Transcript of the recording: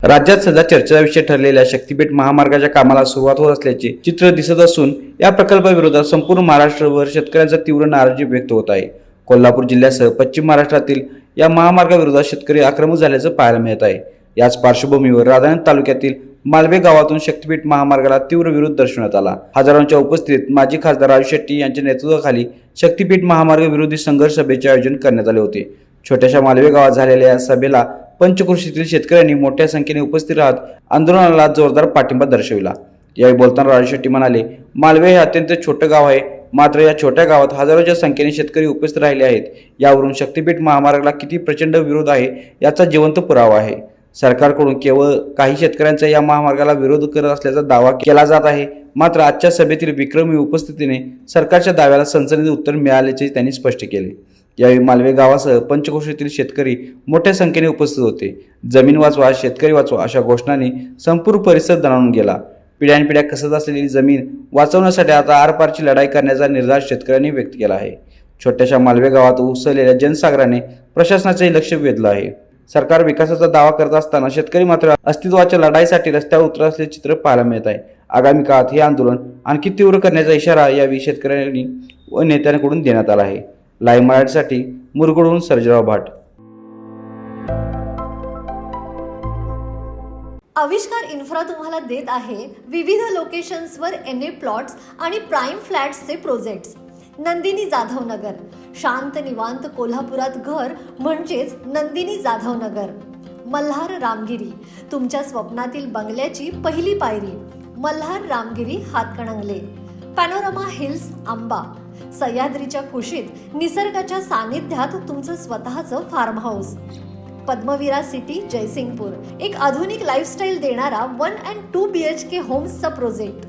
राज्यात सध्या चर्चेचा विषय ठरलेल्या शक्तीपीठ महामार्गाच्या कामाला सुरुवात होत असल्याचे चित्र दिसत असून या प्रकल्पाविरोधात संपूर्ण महाराष्ट्रभर शेतकऱ्यांचा तीव्र नाराजी व्यक्त होत आहे। कोल्हापूर जिल्ह्यासह पश्चिम महाराष्ट्रातील या महामार्गाविरोधात शेतकरी आक्रमक झाल्याचं पाहायला मिळत आहे। याच पार्श्वभूमीवर राधानगरी तालुक्यातील मालवे गावातून शक्तीपीठ महामार्गाला तीव्र विरोध दर्शवण्यात आला। हजारांच्या उपस्थितीत माजी खासदार राजू शेट्टी यांच्या नेतृत्वाखाली शक्तीपीठ महामार्ग विरोधी संघर्ष सभेचे आयोजन करण्यात आले होते। छोट्याशा मालवे गावात झालेल्या या सभेला पंचक्रोशीतील शेतकऱ्यांनी मोठ्या संख्येने उपस्थित राहत आंदोलनाला जोरदार पाठिंबा दर्शविला। यावेळी बोलताना राजू शेट्टी म्हणाले, मालवे हे अत्यंत छोटे गाव आहे, मात्र या छोट्या गावात हजारोच्या संख्येने शेतकरी उपस्थित राहिले आहेत। यावरून शक्तीपीठ महामार्गाला किती प्रचंड विरोध आहे याचा जिवंत पुरावा आहे। सरकारकडून केवळ काही शेतकऱ्यांचा या महामार्गाला विरोध करत असल्याचा दावा केला जात आहे, मात्र आजच्या सभेतील विक्रमी उपस्थितीने सरकारच्या दाव्याला सनसनीत उत्तर मिळाल्याचे त्यांनी स्पष्ट केले। यावेळी मालवे गावासह पंचक्रोशीतील शेतकरी मोठ्या संख्येने उपस्थित होते। जमीन वाचवा, शेतकरी वाचवा अशा घोषणांनी संपूर्ण परिसर दणाणून गेला। पिढ्यानपिढ्या कसत असलेली जमीन वाचवण्यासाठी आता आरपारची लढाई करण्याचा निर्धार शेतकऱ्यांनी व्यक्त केला आहे। छोट्याशा मालवे गावात उसळलेल्या जनसागराने प्रशासनाचे लक्ष वेधलं आहे। सरकार विकासाचा दावा करत असताना शेतकरी मात्र अस्तित्वाच्या लढाईसाठी रस्त्यावर उतरत असल्याचे चित्र पाहायला मिळत आहे। आगामी काळात हे आंदोलन आणखी तीव्र करण्याचा इशारा यावेळी शेतकऱ्यांनी व नेत्यांकडून देण्यात आला आहे। लाईव्ह मराठीसाठी मुरगुडहून सर्जेराव भाट। आविष्कार इन्फ्रा तुम्हाला देत आहे विविध लोकेशन्सवर एनए प्लॉट्स आणि प्राइम फ्लॅट्सचे प्रोजेक्ट्स। नंदिनी जाधव नगर, शांत निवांत कोल्हापुरात घर म्हणजेच नंदिनी जाधव नगर। मल्हार रामगिरी, तुमच्या स्वप्नातील बंगल्याची पहिली पायरी। मल्हार रामगिरी हातकणंगले। पॅनोरमा हिल्स आंबा, सह्याद्रीच्या कुशीत निसर्गाच्या सानिध्यात तुमचं स्वतःचं farm house. Padmavira city Jaysingpur, एक आधुनिक लाईफस्टाईल देणारा 1 and 2 BHK होम्सचा प्रोजेक्ट।